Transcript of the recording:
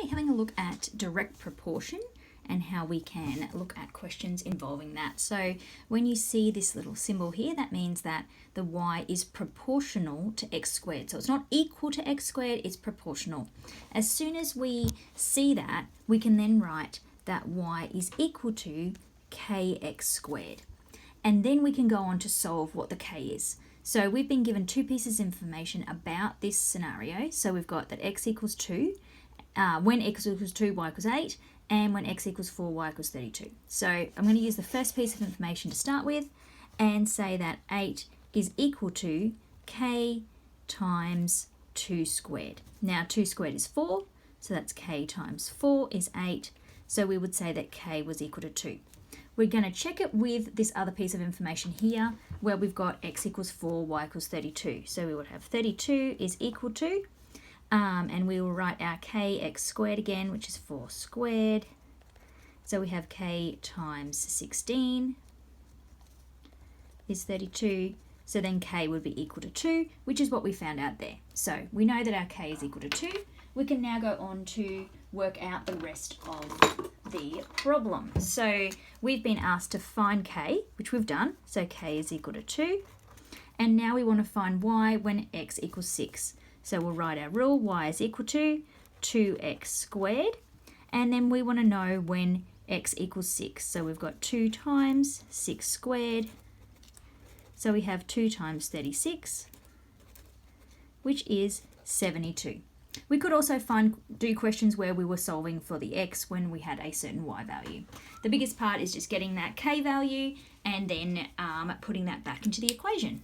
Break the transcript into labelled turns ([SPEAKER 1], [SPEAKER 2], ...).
[SPEAKER 1] having a look at direct proportion and how we can look at questions involving that. So when you see this little symbol here, that means that the y is proportional to x squared. So it's not equal to x squared, it's proportional. As soon as we see that, we can then write that y is equal to kx squared. And then we can go on to solve what the k is. So we've been given two pieces of information about this scenario. So we've got that x equals 2, when x equals 2, y equals 8, and when x equals 4, y equals 32. So I'm going to use the first piece of information to start with and say that 8 is equal to k times 2 squared. Now 2 squared is 4, so that's k times 4 is 8. So we would say that k was equal to 2. We're going to check it with this other piece of information here where we've got x equals 4, y equals 32. So we would have 32 is equal to, and we will write our kx squared again, which is 4 squared. So we have k times 16 is 32. So then k would be equal to 2, which is what we found out there. So we know that our k is equal to 2. We can now go on to work out the rest of the problem. So we've been asked to find k, which we've done. So k is equal to 2. And now we want to find y when x equals 6. So we'll write our rule, y is equal to 2x squared. And then we want to know when x equals 6. So we've got 2 times 6 squared. So we have 2 times 36, which is 72. We could also do questions where we were solving for the x when we had a certain y value. The biggest part is just getting that k value and then putting that back into the equation.